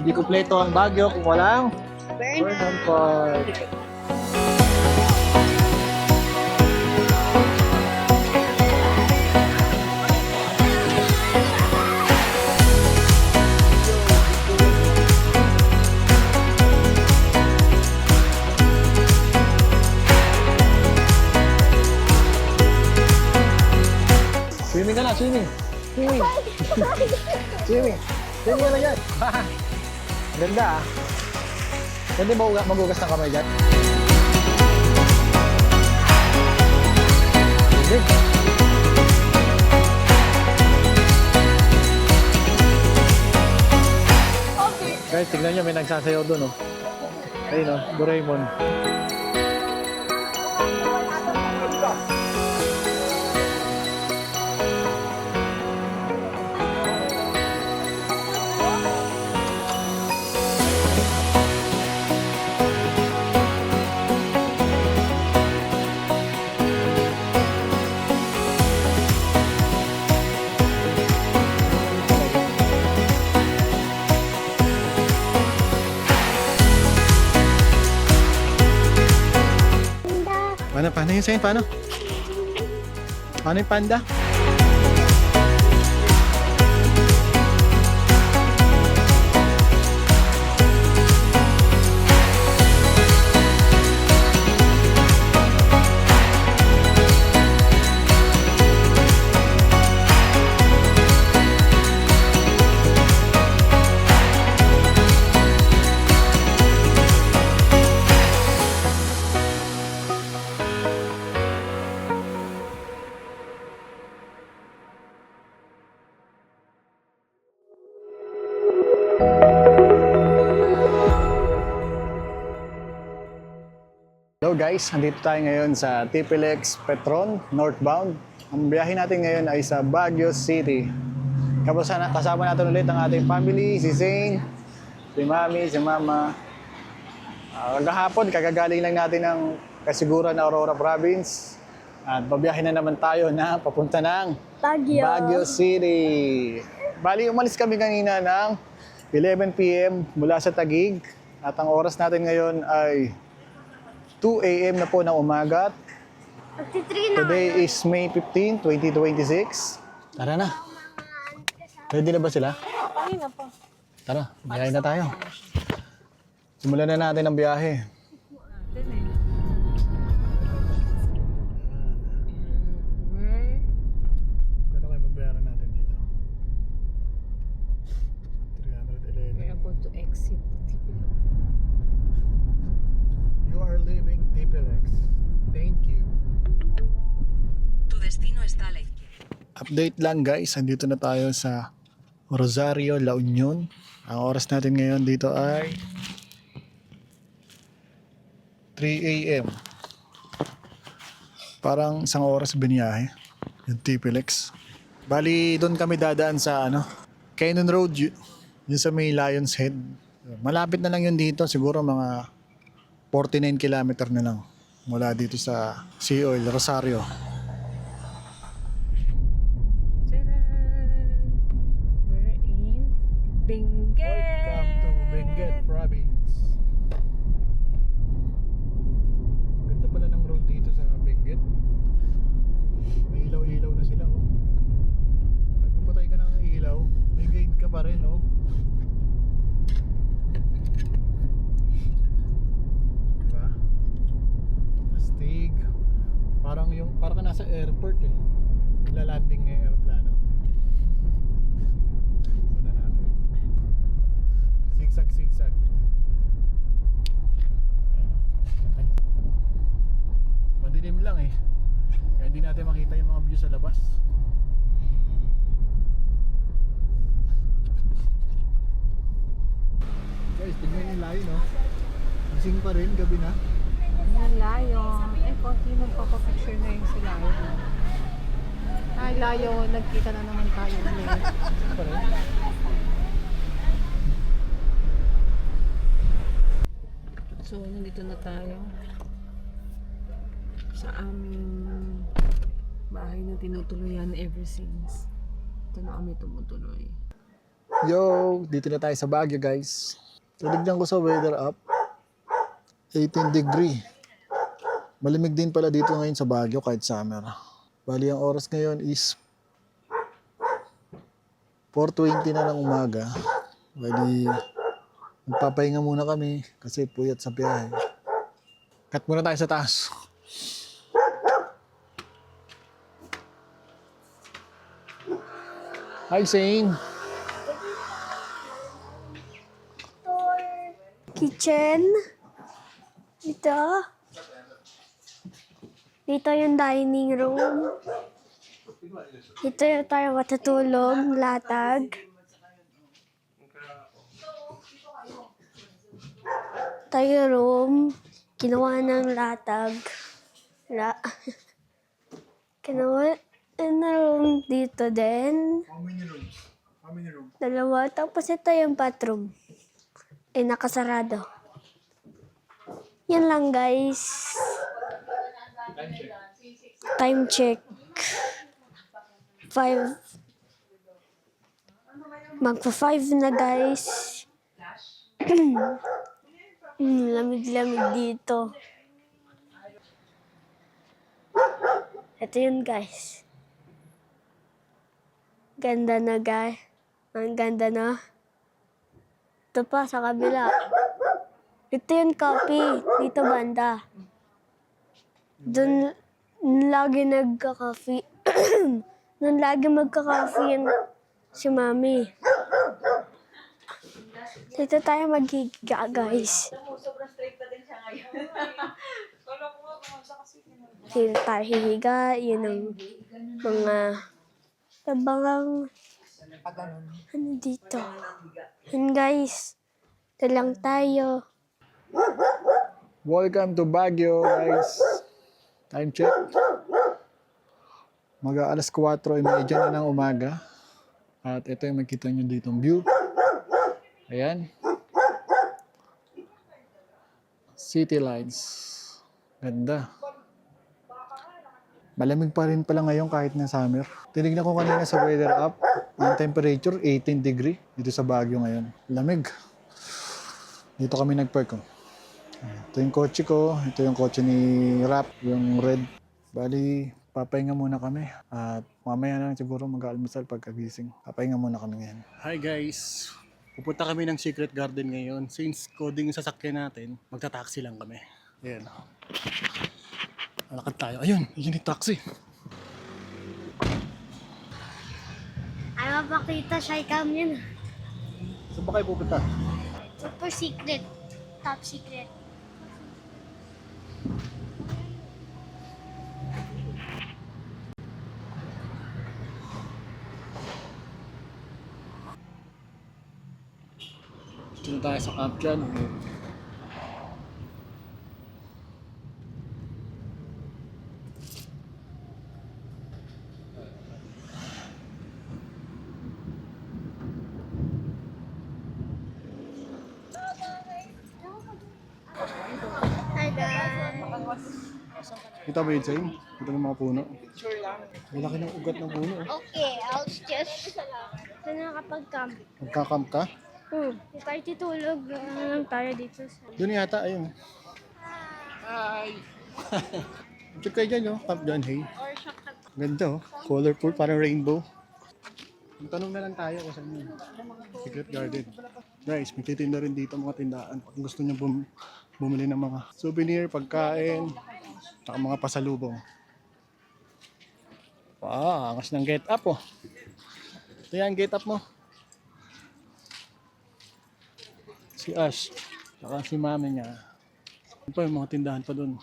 Hindi kumpleto ang Baguio kung walang Burnham Park. Swimming ka na, swimming. Swimming. Swimming. Swimming ka na dyan. Ganda ah. Pwede ba magugas ng kamay dyan? Pwede. Guys, tignan nyo, may nagsasayaw doon oh. Ayun oh, Doraemon. Paano yun sa'yo? Paano? Paano yung panda? Hello guys, nandito tayo ngayon sa TPLX Petron, northbound. Ang biyahe natin ngayon ay sa Baguio City. Kasama natin ulit ang ating family, si Zane, si Mami, si Mama. Kagahapon, kagagaling lang natin ng kasiguran na Aurora Province. At babiyahe na naman tayo na papunta ng Baguio City. Bali, umalis kami kanina ng 11 PM mula sa Taguig. At ang oras natin ngayon ay 2 AM na po ng umaga. Today is May 15, 2026. Tara na. Ready na ba sila? Kanina po. Tara, biyahe na tayo. Simulan na natin ang biyahe. Kano kayo babayaran natin dito? 311. We are about to exit. You are leaving TPLX. Thank you. Tu destino está a la izquierda. Update lang guys, andito na tayo sa Rosario, La Union. Ang oras natin ngayon dito ay 3 AM. Parang isang oras biniyahe yung TPLX. Bali, doon kami dadaan sa Cannon Road, yun sa may Lion's Head. Malapit na lang yun dito, siguro mga 49 kilometer na lang mula dito sa Sea Oil, Rosario. We're in Benguet. Welcome to Benguet Province. Ganda pala ng road dito sa Benguet. May ilaw-ilaw na sila oh. At mapatay ka ng ilaw, may guide ka pa rin oh. Parang ka nasa airport eh. Nilalanding ng aeroplano. Muna natin. Zigzag. Madilim lang eh. Kaya hindi natin makita yung mga view sa labas. Guys, tignan yung layo no. Gising pa rin, gabi na. Ang layo. Konti nagpapapicture na yung sila. Ay, layo. Nagkita na naman tayo ulit. So, nandito na tayo sa aming bahay na tinutuluyan ever since. Ito na kami tumutuloy. Yo, dito na tayo sa Baguio guys. Tinignan ko sa weather app, 18 degree. Malamig din pala dito ngayon sa Baguio kahit summer. Bali ang oras ngayon is 4:20 na ng umaga. Bali, magpapahinga muna kami kasi puyat sa biyahe. Cut muna tayo sa taas. Hi, Zane. Kitchen. Dito. Dito yung dining room. Dito yung tayo matutulog, latag. Tayo room. Kinuha ng latag. Kinuha na room dito din. How many rooms? How many rooms? Dalawa. Tapos ito yung bathroom. Nakasarado. Yan lang, guys. Time check. 5. Magpa-5 na, guys. Lamig-lamig dito. Ito yun, guys. Ganda na, guys. Ang ganda na. Ito pa, sa kabila. Ito yung coffee. Dito banda. Doon lagi nagka-coffee. Doon lagi magka-coffee yan si Mami. Dito tayo maghiga, guys. Dito tayo hihiga. Yun ang mga tabangang ano dito. Yun, guys. Ito lang tayo. Welcome to Baguio, guys. Time check. Mag-aalas 4:30 na ng umaga. At ito yung makita nyo dito view. Ayan. City lights. Ganda. Malamig pa rin pala ngayon kahit na summer. Tinignan ko kanina sa weather app. Ang temperature, 18 degree dito sa Baguio ngayon. Lamig. Dito kami nag-park. Oh. Ito yung kotse ko. Ito yung kotse ni Rap, yung red. Bali, papahinga muna kami. At mamaya na siguro mag-almusal pagkagising. Papahinga muna kami ngayon. Hi guys! Pupunta kami ng Secret Garden ngayon. Since coding yung sasakyan natin, magta-taxi lang kami. Ayan. Malakad tayo. Ayun! Yun yung taxi. Ay, mapakita siya cam yun. Saan ba kayo pupunta? Super secret. Top secret. Dito na tayo sa camp dyan. Hi, guys. Kita ba yun sa'yo? Kita ng mga puno. Malaki ng ugat ng puno. Okay, I'll just... Saan nakapag-camp? Magka-camp ka? Kahit itulog lang tayo dito sa... Doon yata, ayun. Hi! Check kayo dyan, oh. Camp dyan, hey. Ganda, oh. Colorful, parang rainbow. Tanong na lang tayo kung saan yun. Secret Garden. Guys, may titinda rin dito mga tindahan. Kung gusto nyo bumili ng mga souvenir, pagkain, at mga pasalubong. Wow, angas ng get up, oh. Ito yan, get up mo. Si Ash, saka si mami niya. Ano pa yung mga tindahan pa dun?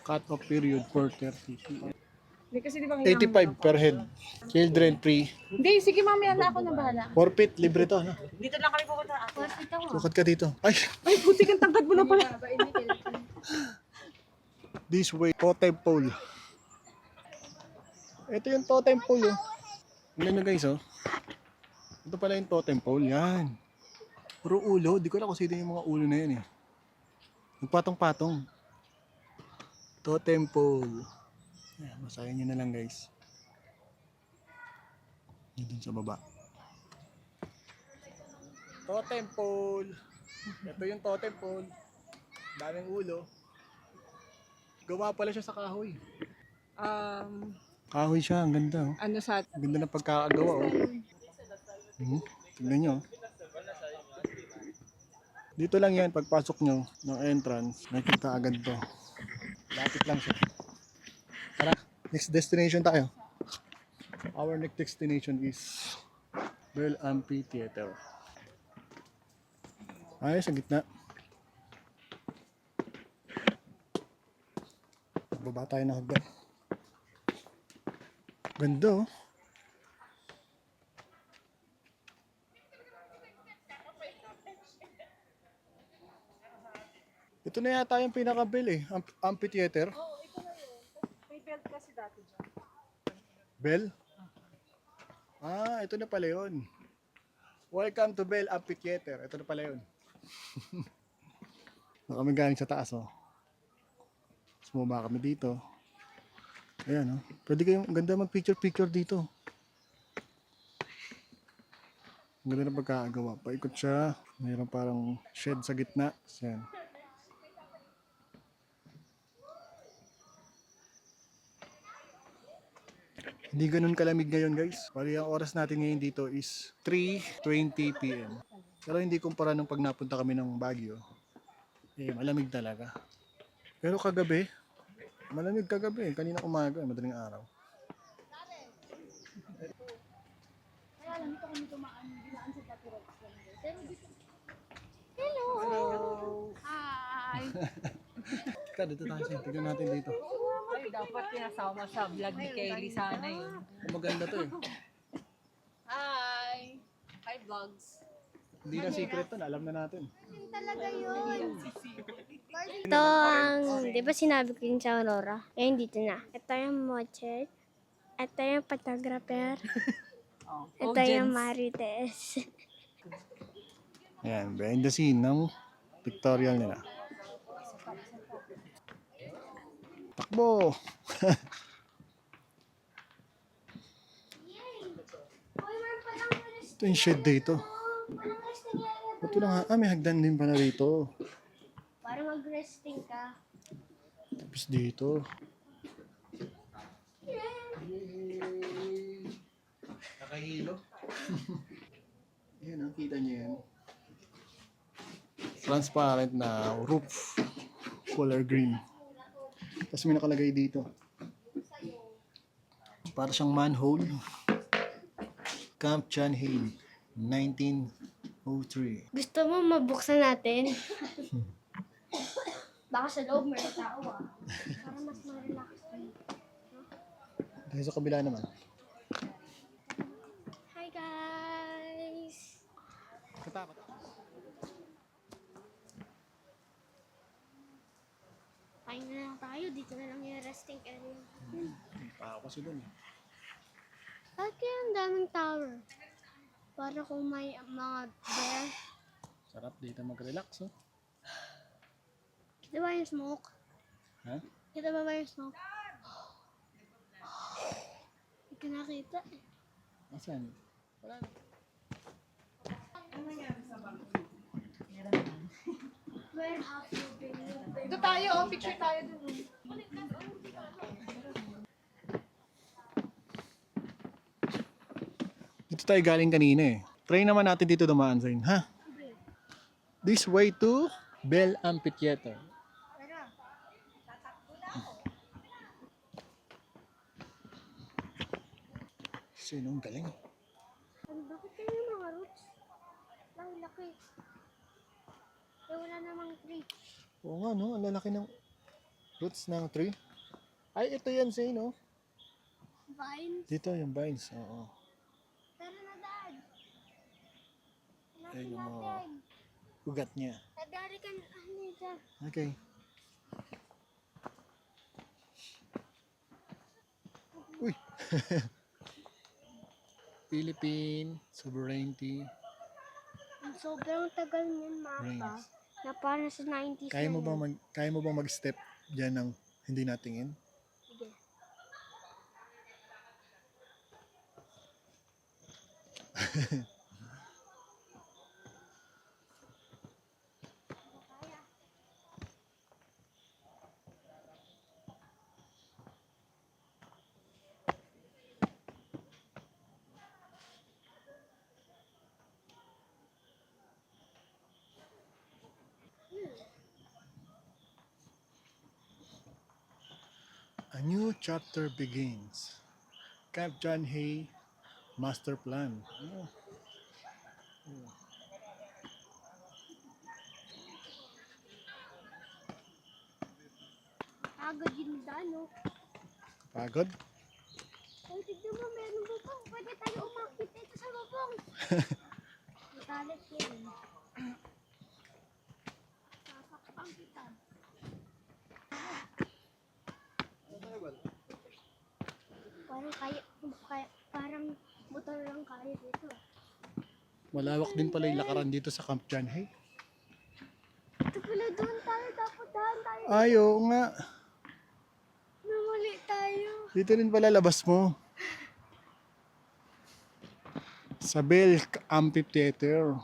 Cut off period 4:30 p.m. Hindi kasi di ba 85 per head. Children free. Hindi, sige mamaya na ako na bahala. Forfeit, libre to. No? Dito lang kami pupunta. Sukat ka dito. Ay, Ay, buti kang tangkad mo na pala. this way, totem pole. Ito yung totem pole. Oh. Tingnan nyo guys, oh. Ito pala yung totem pole. Yan. Puro ulo. Di ko alam kung sino yung mga ulo na yan eh. Nagpatong-patong. Totem pole. Ayan, basahin nyo na lang guys. Yun dun sa baba. Totem pole. Ito yung totem pole. Daming ulo. Gawa pala siya sa kahoy. Kahoy siya, ang ganda. Oh. Ano sa... Ang ganda ng pagkakagawa. Oh. Tignan nyo. Dito lang yan, pagpasok nyo ng entrance, nakikita agad to. Lapit lang siya. Tara, next destination tayo. Our next destination is Bell Amphitheater. Ay, sa gitna. Baba tayo na hagdan. Ganda oh. Ito na yata yung pinaka-bell eh. Amphitheater. Oo, ito na yun. May belt kasi dati dyan. Bell? Ah, ito na pala yun. Welcome to Bell Amphitheater. Ito na pala yun. Na kami galing sa taas oh. Sumama kami dito. Ayan oh. Pwede kayong ganda mag-picture dito. Ang ganda ng pagkakagawa. Paikot siya. Mayroon parang shed sa gitna. Ayan. Hindi ganun kalamig ngayon guys. Bali ang oras natin ngayon dito is 3:20 PM. Pero hindi kumpara nung pag napunta kami ng Baguio. Eh, malamig talaga. Pero kagabi, malamig kagabi. Kanina umaga, madaling araw. Hi! Teka, dito tayo. Tignan natin dito. Ay, dapat pinasama sa vlog ni Kelly sana yun. Maganda to eh. Hi! Hi, vlogs. Hindi na secret to, alam na natin. Ito ang, di ba sinabi ko yun sa Aurora? Eh, dito na. Ito yung Mochet. Ito yung photographer. Ito yung Marites. Ayan, behind the scene ng pictorial nila. Takbo! Ito yung shed dito. Ito lang ha. Ah, may hagdan din pala rito. Para mag-resting ka. Tapos dito. Nakahilo. Yan, kita niyo yan. Transparent na roof. Color green. Tapos may nakalagay dito. Para siyang manhole. Camp John Hay, 1903. Gusto mo mabuksan natin? Baka sa loob may tao ah. Para mas ma-relax. Dahil sa kabila naman. Hi guys! Katakot. Kain na lang tayo. Dito na lang yung resting area. Pa ako kasi dun. Bakit kaya ang daming tower? Para kung may mga bear. Sarap dito mag-relax, oh. Kita ba yung smoke? Ha? Kita ba yung smoke? Hindi ko nakita eh. Asan? Wala na. Where have you been? Ito tayo, oh. Picture tayo dun. Dito tayo galing kanina eh. Try naman natin dito dumaan sa ha? This way to Bell Amphitheater. Sino ang galing? Bakit kaya yung mga roots? Ang laki. Eh, wala namang tree. Oo nga no, ang lalaki ng roots ng tree. Ay, ito yan say no? Vines. Dito yung vines, oo. Tara na, Dad. Ayun yung mga ugat niya. Nadari ka na. Ano dyan? Okay. Uy! Philippine sovereignty Sobrang tagal niyan mapa. reigns. Na parang sa 90s Kaya mo na bang yun. kaya mo bang mag-step diyan ng hindi natingin? Sige. A new chapter begins. Camp John Hay Master Plan. Oh, Agad yun daan, no? pagod. Ay, tignan mo, meron bubong. Pwede tayo umakit dito sa bubong. Matalit yun. Sasakpan kita. Parang motor lang kaya dito. Malawak din pala yung lakaran dito sa Camp John Hay. Ito pala doon tayo, dapat daan tayo. Ayo nga. Namali tayo. Dito rin pala labas mo. Sa Bell Amphitheater.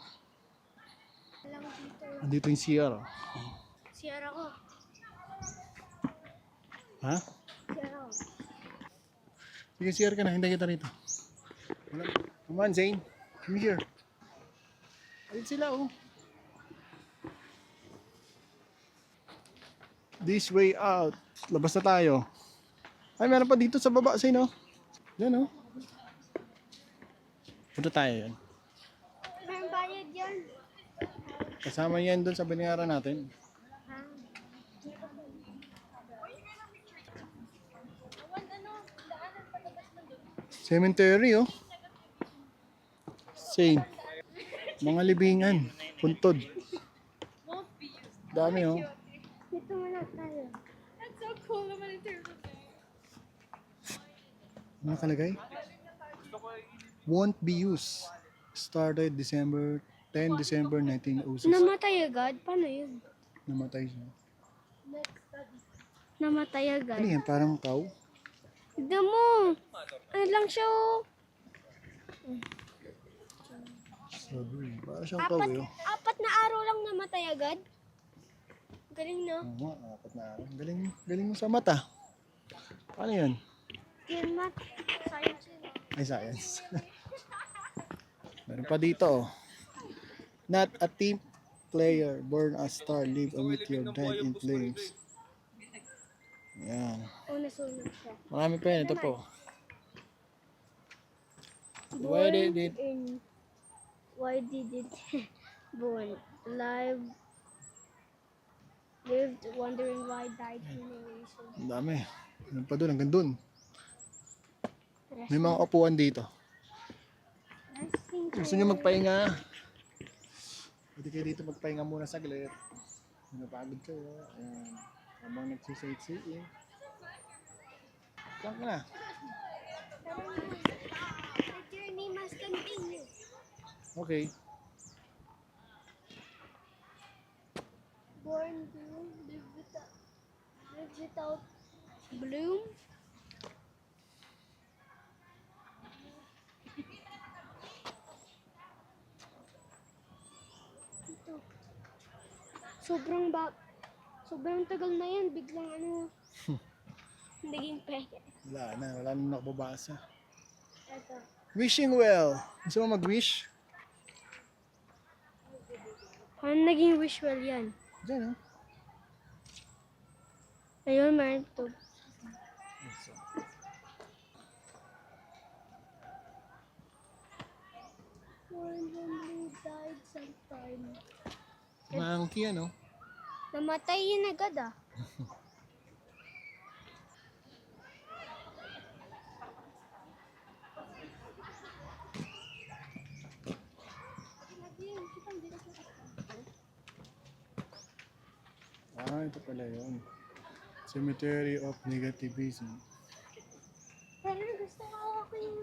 Lang dito. Andito yung CR. Siyara ko. Ha? Siyara ko. Sige, CR ka na. Hintayin kita rito. Wala. Come on, Zane. Come here. Ayun sila, oh. This way out. Labas na tayo. Ay, meron pa dito sa baba, Zane, oh. Yan, oh. Punta tayo yan. May bayad yan. Kasama yan doon sa binayaran natin. Ha? Cemetery, oh. Same. Mga libingan. Puntod. Dami, oh. Dito muna tayo. Ano nakalagay? Won't be used. Started December 10 December 1906. Namatay agad? Paano yun? Namatay siya. Namatay Ano agad. yan? Parang cow? Tignan mo. Ano lang siya, oh. Sabi. Parang siyang cow, eh. Apat na araw lang namatay agad. Galing, no? Oo nga, apat na araw. Galing, galing mo sa mata. Paano yun? Game math. Science yun. Ay, science. Meron pa dito, oh. Not a team player, born a star, live a meteor, died in flames. Yan. O, nasunog siya. Marami pa yan. Ito po. Why did it? Why did it born? Lived, wondering why, died, generation. Ang dami. Meron pa doon, hanggang doon. May mga upuan dito. Gusto nyo magpahinga? Pwede kayo dito magpahinga muna saglit. Napagod kayo. Ayan. Habang nagsisait-sait. Saan ka na? The journey must continue. Okay. Born to live without bloom. Ito. Sobrang tagal na yan, biglang naging peke. Wala na nakababasa. Ito. Wishing well. Gusto mo mag-wish? Ano naging visual yan? Diyan, oh. Ayun, meron ito. Randomly died sometime. Monkey, ano? Namatay yun agad, ah. Ah, ito pala yun. Cemetery of Negativism. Pero gusto ko ako yung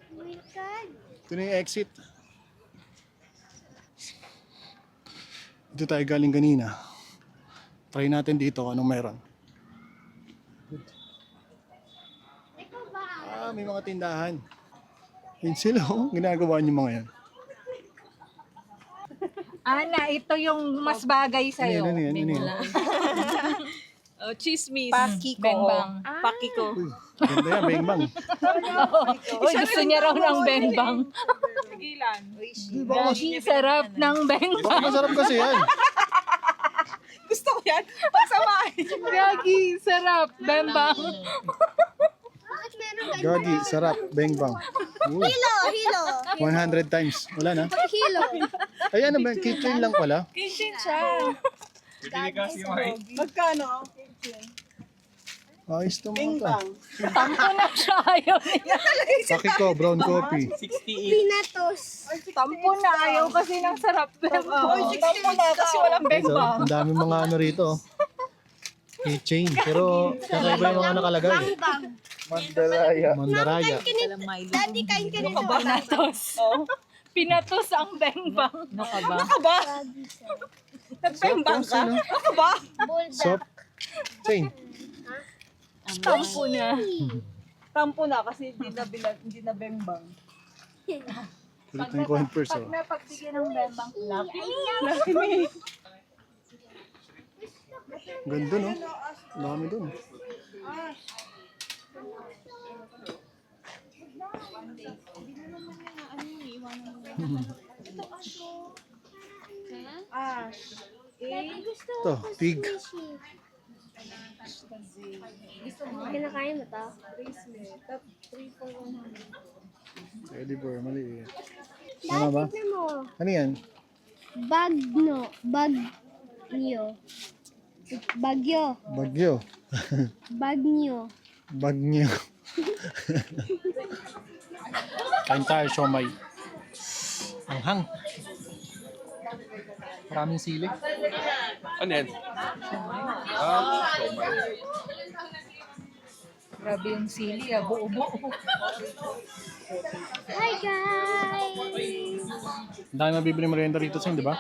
oh my God. Ito na yung exit. Ito tayo galing kanina. Try natin dito kung anong meron. May mga tindahan. Yun sila, ginagawa niyo mga yan. Ana, ito yung mas bagay sa'yo. Ano yan? Oh, chismis. Pakiko. Bengbang. Pakiko. Ganda yan, bang-bang. Uy, gusto niya raw ng bengbang. Tigilan. Gagi, sarap ng bengbang. Baka masarap kasi yan. Gusto ko yan. Pagsamahin. Gagi, sarap. Bengbang. Bakit meron ganun? Gagi, sarap, bang-bang. Uy, Hilo. 100 times. Wala na. Hilo. Ay, ano ba? Kitchen lang pala. Kitchen siya. Magkano? Ayos to mga to. Tampo na siya. Ayaw niya. Pakiko, brown coffee. Pinatos. Tampo na. Ayaw kasi ng sarap bengbang. Tampo na kasi walang Guys, oh, ang dami mga ano rito. oh. Keychain. Pero kakaiba yung mga nakalagay. Bang. Mandaraya. Daddy, kain ka nito. Pinatos. Pinatos ang bengbang. Ano ba? Nagbembang ka? Ano ba? Soap. Chain. Tampo na. Tampo na kasi hindi na bembang. Kulit ng Converse. Oh. Napagbigyan ng bengbang. Ganda no? Ang dami dun. Ito, pig. Kinakain mo to? Pwede po, maliit. Dad, Tama ba? tignan mo. Ano yan? Bagyo. Bagyo. Bagyo. Bagyo. Bagyo. Kain tayo, siomay. Anghang. Maraming sili. Ano yan? Grabe yung sili, buo-buo. Hi guys! Ang dami mabibili merienda rito sa di ba?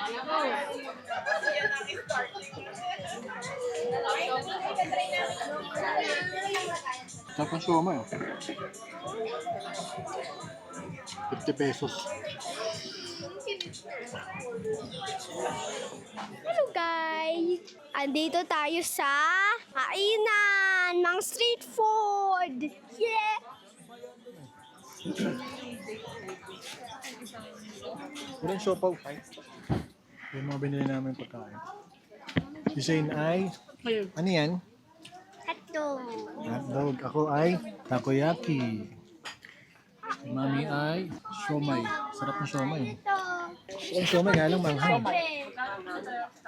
Tapos siomay. 50 pesos. Hello guys! Andito tayo sa kainan, mga street food! Yeah! Walang siopaw. Yung mga binili namin pagkain. Si Shane ay, ano yan? Hotdog! Hotdog. Ako ay takoyaki. Si Mami ay siomay. Sarap ng siomay. Ito! Ang siomay nga lang manghang.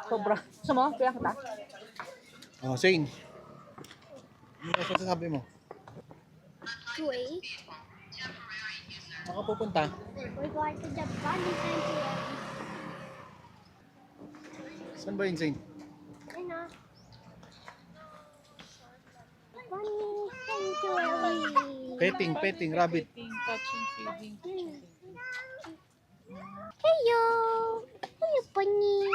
Sobra. Sama, kaya kita. Oh, Shane. Ano sa sasabi mo? Wait. Baka pupunta. We're going to the bunny sanctuary. Saan ba yun, Shane? Ano? Bunny sanctuary. Petting, rabbit. Touching, feeding. Hello! Hello, bunny.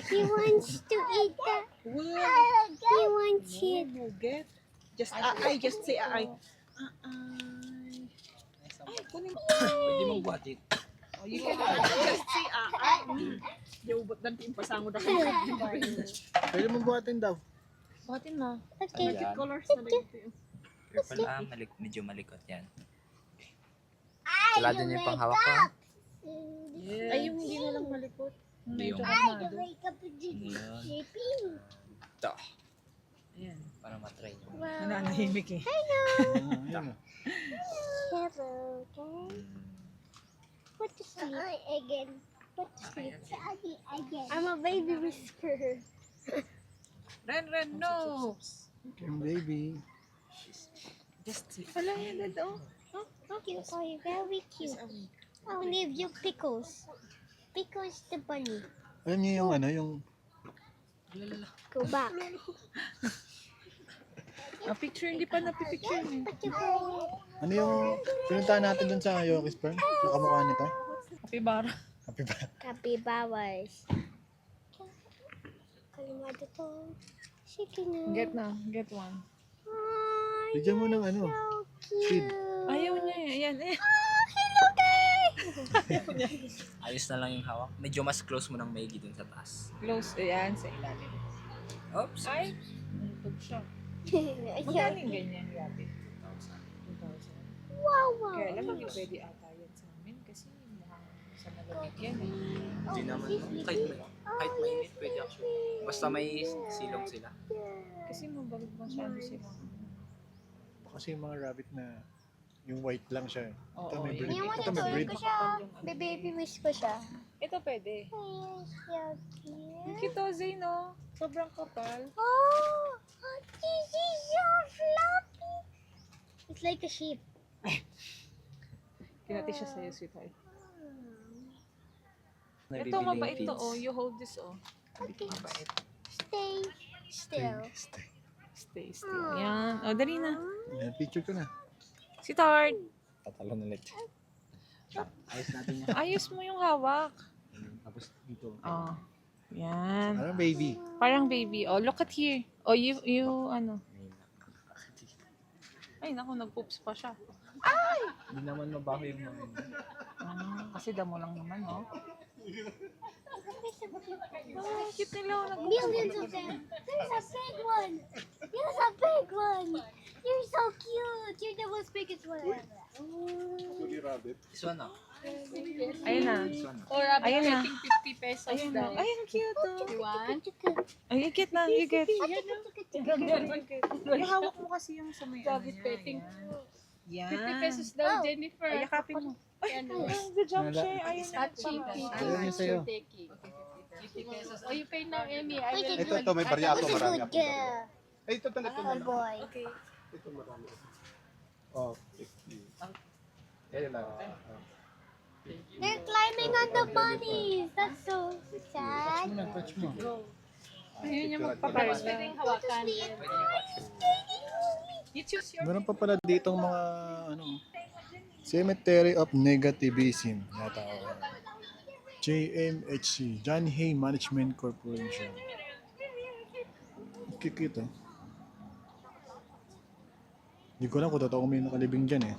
He wants to eat the... He wants it. Get. Just say ay. Ay, kunin mo. Pwede mong buhatin. Oh, you can just say ay. Yung dan timpasango na ko. Pwede mong buhatin daw. Batin na. Okay. Colors na lang ito. Careful medyo malikot yan. Wala din yung panghawak ko. Ay, yung hindi na lang malikot. Hindi yung Wake up with the sleeping. ito. Ayan. Para matry. Nananahimik eh. Ayan. Hello, guys. Put to sleep. Again. Put to sleep. Again. I'm a baby whisperer. Ren, no. Yung baby. Just say. Wala yan na daw. Cute. Oh, you're very cute. I'll leave you pickles. Pickles the bunny. Alam niyo yung ano, yung... Go back. Picture, hindi pa napipicture eh. Ano yung pinuntahan natin dun sa Yorkis Burn? Nakamukha nito? Happy bar. Happy ba? Capybaras. Kalimado to. Sige na. Get one. Ay, Bigyan mo ng ano. so Feed. cute. Ayaw niya eh. Ayan eh. Hello guys! Ayos na lang yung hawak. Medyo mas close mo ng maigi dun sa taas. Close. Ayan, sa ilalim. Oops. Ay, nantog siya. Magkano Ayan. yung ganyan, Rabbit? 2,000. Wow, wow. Kaya lang, hindi pwede ata yan sa amin kasi mukhang sa malamig yan eh. Hindi naman. Kahit mainit pwede actually. Basta may silong sila. Kasi mabalag masyado sila. Kasi yung mga rabbit na yung white lang siya. Oo, Ito may yun. breed. Yung Ito may monitor breed. ko siya. Baby wish ko siya. Ito pwede. Ay, so cute. Kito, Zay, no? Sobrang kapal. Oh, this is so fluffy. It's like a sheep. Kinati siya sa'yo, sweetheart. Ito, Nabibiling mabait to, feeds. oh. You hold this, oh. Okay. Mabait. Stay still. Stay. Stay still. Yan. O, dali na. Yan, picture ko na. Sweetheart, Tatalon ulit. Ayos natin yan. ayos mo yung hawak. Tapos dito. Oh. Yan. Parang baby. Parang baby. Oh, look at here. Oh, you, ano. Ay, naku, nag-poops pa siya. Hindi naman mabaho yung mga yun. Kasi damo lang naman, oh. Oh, cute nila. Oh, Millions of them. There's a big one. There's a big one. You're so cute. You're the most biggest one ever. This one oh. Ayun na. This one oh. Or Rabbit, Ayun na. getting 50 pesos Ayun na. daw. Ay, ang cute, oh. You want? Ay, you get na. You get. Yung hawak mo kasi yung sa may Rabbit niya. petting. Yan. 50 pesos daw, Jennifer. Ay, yakapin mo. Ay, good job, Shay. Ayun na. Ayun yung sa'yo. 50 pesos. Oh, you pay now, Emmy. I will. Ito, may baryato, Who's a marami good ako. girl? Ay, ito, ito, Oh boy. Okay. ito, marami. Oh, 50. Kaya lang. They're climbing on the bunnies. That's so sad. Touch mo. Ayun yung Tapos magpaparis. pwedeng hawakan. You choose your... Meron pa pala ditong mga ano, Cemetery of Negativism. Yata ako. JMHC, John Hay Management Corporation. Kikita. Hindi ko lang kung totoo may nakalibing dyan eh.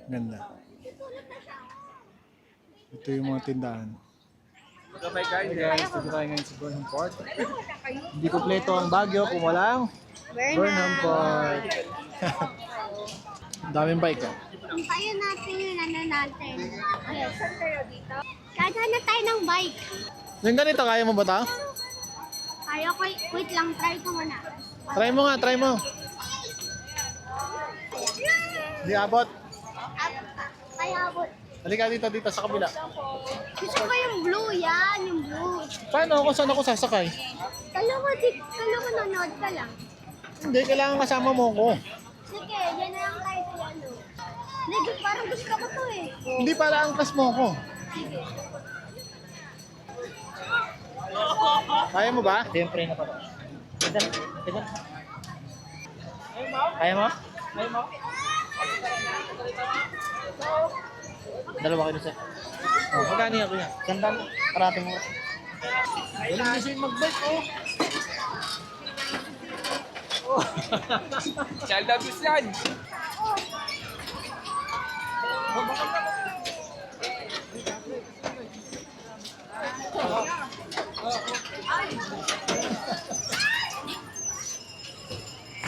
Ganda. Ito yung mga tindahan. Hey guys, dito tayo ngayon sa Burnham Port. Hindi kompleto ang Baguio kung walang Burnham Port. Ang daming bike oh. Tayo natin yung ano natin. Yes. Saan kayo dito? Kaya na tayo ng bike. Yung ganito, kaya mo ba ito? Kaya ko, wait lang, try ko muna. Try mo nga, try mo. Di abot. Kaya abot. Halika dito sa kabila. Gusto ko yung blue, yan, yung blue. Paano kung saan ako sasakay? Kala ko nanonood ka lang. Hindi, kailangan kasama mo ko. Sige, yan na lang tayo sa ano. Hindi, parang gusto ko to eh. Hindi pala angkas mo ko. Sige. Kaya mo ba? Siyempre na pa. Kaya mo? Dalawa kayo sir. Oh, magkano yan kuya? Gandang parating mo. Walang gusto yung mag-bike oh. Child abuse yan!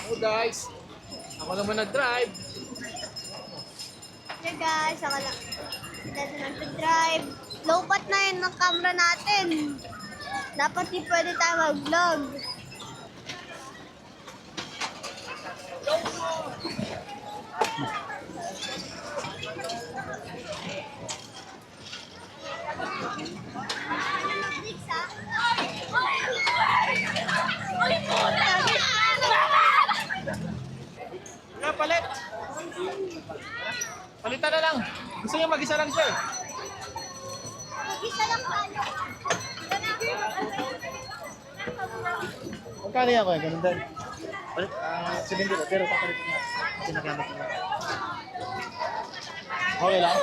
Oh guys, ako naman nag-drive. Hey guys, ako lang. Dito nag-drive. Low bat na yun ng camera natin. Dapat di pwede tayo mag-vlog. Nga, palit. Palitan na lang. Gusto niya mag-isa lang siya. Mag-isa lang tayo. Magkano yan kuya? Ganun din. Palit? Silindro. Pero papalit na. Sinagamit na. Okay lang?